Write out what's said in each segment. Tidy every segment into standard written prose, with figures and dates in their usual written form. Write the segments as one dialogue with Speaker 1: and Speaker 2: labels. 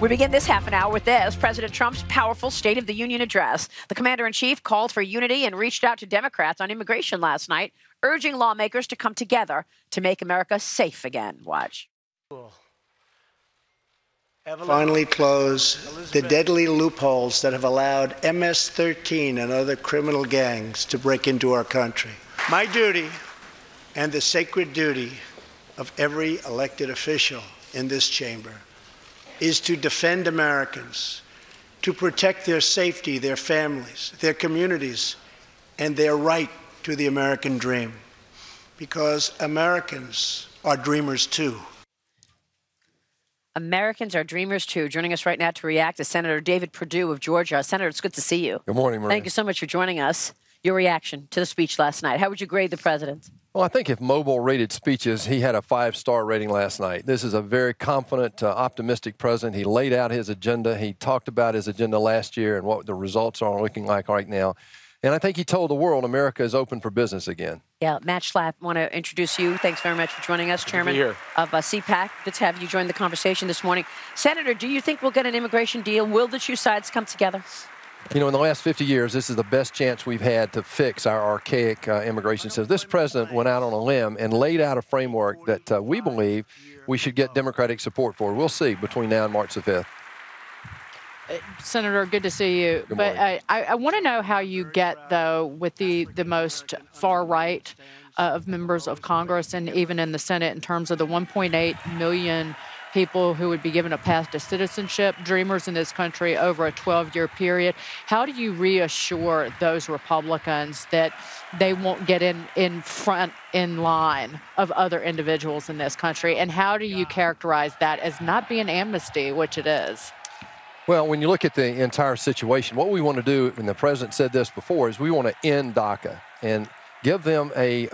Speaker 1: We begin this half an hour with this. President Trump's powerful State of the Union address. The commander-in-chief called for unity and reached out to Democrats on immigration last night, urging lawmakers to come together to make America safe again. Watch.
Speaker 2: Finally close the deadly loopholes that have allowed MS-13 and other criminal gangs to break into our country. My duty and the sacred duty of every elected official in this chamber is to defend Americans, to protect their safety, their families, their communities, and their right to the American dream. Because Americans are dreamers too.
Speaker 1: Americans are dreamers too. Joining us right now to react is Senator David Perdue of Georgia. Senator, it's good to see you.
Speaker 3: Good morning, Maria.
Speaker 1: Thank you so much for joining us. Your reaction to the speech last night. How would you grade the president?
Speaker 3: Well, I think if Mobile rated speeches, he had a 5-star rating last night. This is a very confident, optimistic president. He laid out his agenda. He talked about his agenda last year and what the results are looking like right now. And I think he told the world America is open for business again.
Speaker 1: Yeah, Matt Schlapp, want to introduce you. Thanks very much for joining us, Chairman of CPAC. Good to have you join the conversation this morning. Senator, do you think we'll get an immigration deal? Will the two sides come together?
Speaker 3: You know, in the last 50 years, this is the best chance we've had to fix our archaic immigration system. This president went out on a limb and laid out a framework that we believe we should get Democratic support for. We'll see between now and March the 5th.
Speaker 4: Senator, good to see you. But I want to know how you get, though, with the most far right of members of Congress and even in the Senate in terms of the 1.8 million people who would be given a path to citizenship, dreamers in this country over a 12-year period. How do you reassure those Republicans that they won't get in front in line of other individuals in this country? And how do you characterize that as not being amnesty, which it is?
Speaker 3: Well, when you look at the entire situation, what we want to do, and the president said this before, is we want to end DACA and give them a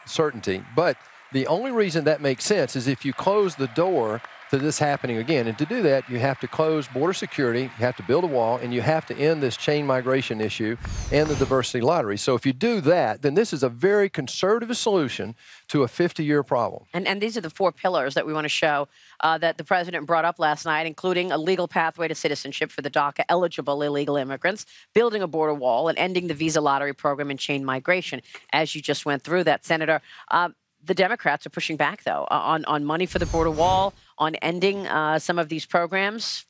Speaker 3: certainty. But the only reason that makes sense is if you close the door to this happening again. And to do that, you have to close border security, you have to build a wall, and you have to end this chain migration issue and the diversity lottery. So if you do that, then this is a very conservative solution to a 50-year problem.
Speaker 1: And these are the 4 pillars that we want to show that the president brought up last night, including a legal pathway to citizenship for the DACA-eligible illegal immigrants, building a border wall, and ending the visa lottery program and chain migration, as you just went through that, Senator. The Democrats are pushing back, though, on money for the border wall, on ending some of these programs.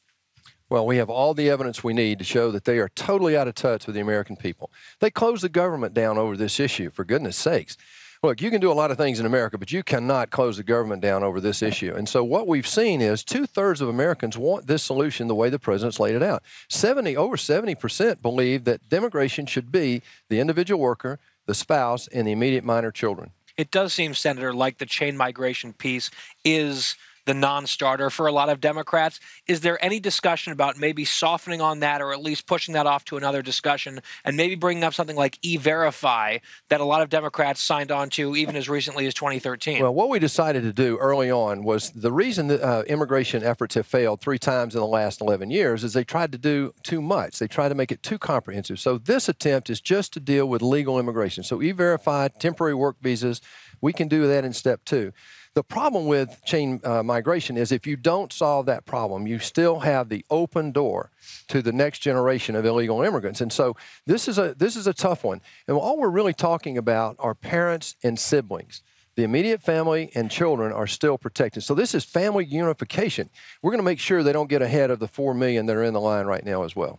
Speaker 3: Well, we have all the evidence we need to show that they are totally out of touch with the American people. They closed the government down over this issue, for goodness sakes. Look, you can do a lot of things in America, but you cannot close the government down over this issue. And so what we've seen is 2/3 of Americans want this solution the way the president's laid it out. Over 70% believe that immigration should be the individual worker, the spouse, and the immediate minor children.
Speaker 5: It does seem, Senator, like the chain migration piece is the non-starter for a lot of Democrats. Is there any discussion about maybe softening on that or at least pushing that off to another discussion and maybe bringing up something like E-Verify that a lot of Democrats signed on to even as recently as 2013?
Speaker 3: Well, what we decided to do early on was the reason that immigration efforts have failed 3 times in the last 11 years is they tried to do too much. They tried to make it too comprehensive. So this attempt is just to deal with legal immigration. So E-Verify, temporary work visas, we can do that in step 2. The problem with chain migration is if you don't solve that problem, you still have the open door to the next generation of illegal immigrants. And so this is a tough one. And all we're really talking about are parents and siblings. The immediate family and children are still protected. So this is family unification. We're going to make sure they don't get ahead of the 4 million that are in the line right now as well.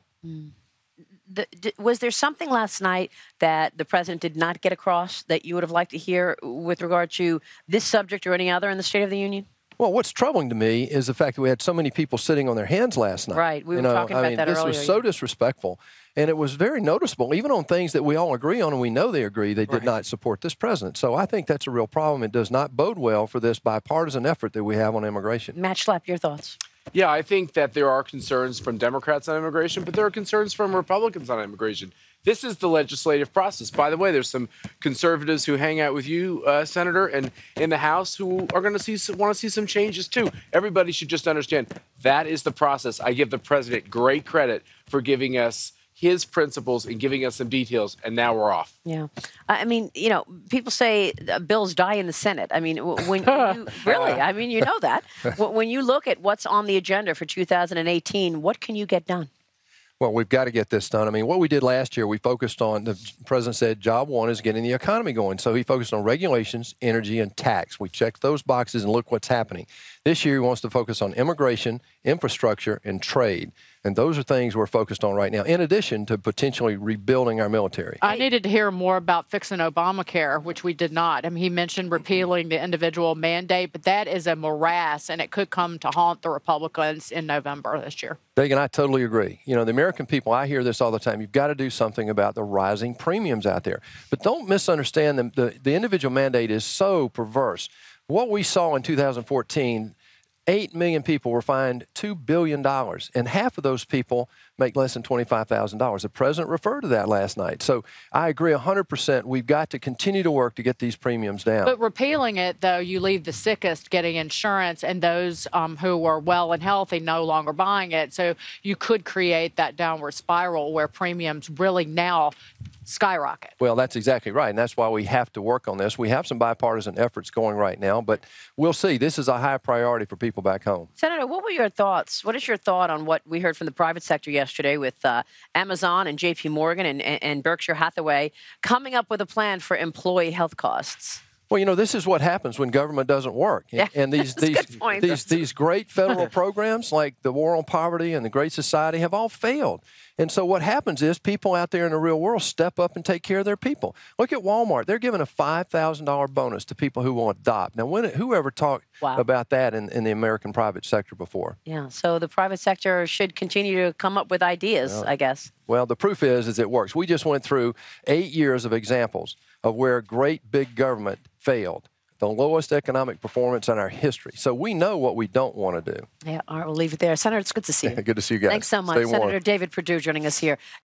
Speaker 1: Was there something last night that the president did not get across that you would have liked to hear with regard to this subject or any other in the State of the Union?
Speaker 3: Well, what's troubling to me is the fact that we had so many people sitting on their hands last night.
Speaker 1: Right, we were talking about that earlier.
Speaker 3: This was so disrespectful, and it was very noticeable, even on things that we all agree on and we know they agree, they did not support this president. So I think that's a real problem. It does not bode well for this bipartisan effort that we have on immigration.
Speaker 1: Matt Schlapp, your thoughts?
Speaker 6: Yeah, I think that there are concerns from Democrats on immigration, but there are concerns from Republicans on immigration. This is the legislative process. By the way, there's some conservatives who hang out with you, Senator, and in the House who are going to want to see some changes too. Everybody should just understand that is the process. I give the president great credit for giving us his principles and giving us some details, and now we're off.
Speaker 1: Yeah. I mean, you know, people say bills die in the Senate. I mean, when you really, I mean, you know that. When you look at what's on the agenda for 2018, what can you get done?
Speaker 3: Well, we've got to get this done. I mean, what we did last year, we focused on, the president said job one is getting the economy going. So he focused on regulations, energy, and tax. We checked those boxes and look what's happening. This year, he wants to focus on immigration, infrastructure, and trade. And those are things we're focused on right now, in addition to potentially rebuilding our military.
Speaker 4: I needed to hear more about fixing Obamacare, which we did not. I mean, he mentioned repealing the individual mandate, but that is a morass, and it could come to haunt the Republicans in November this year.
Speaker 3: Dagan, I totally agree. You know, the American people, I hear this all the time. You've got to do something about the rising premiums out there. But don't misunderstand them. The individual mandate is so perverse. What we saw in 2014, 8 million people were fined $2 billion, and half of those people make less than $25,000. The president referred to that last night. So I agree 100%. We've got to continue to work to get these premiums down.
Speaker 4: But repealing it, though, you leave the sickest getting insurance and those who are well and healthy no longer buying it. So you could create that downward spiral where premiums really now skyrocket.
Speaker 3: Well, that's exactly right, and that's why we have to work on this. We have some bipartisan efforts going right now, but we'll see. This is a high priority for people back home.
Speaker 1: Senator, what were your thoughts? What is your thought on what we heard from the private sector yesterday with Amazon and J.P. Morgan and Berkshire Hathaway coming up with a plan for employee health costs?
Speaker 3: Well, you know, this is what happens when government doesn't work.
Speaker 1: Yeah,
Speaker 3: and these great federal programs like the War on Poverty and the Great Society have all failed. And so what happens is people out there in the real world step up and take care of their people. Look at Walmart. They're giving a $5,000 bonus to people who will adopt. Now, whoever talked about that in the American private sector before?
Speaker 1: Yeah, so the private sector should continue to come up with ideas, I guess.
Speaker 3: Well, the proof is it works. We just went through 8 years of examples of where great big government failed. The lowest economic performance in our history. So we know what we don't want to do.
Speaker 1: Yeah, all right, we'll leave it there. Senator, it's good to see you.
Speaker 3: Good to see you guys.
Speaker 1: Thanks so much.
Speaker 3: Stay warm.
Speaker 1: Senator David Perdue joining us here.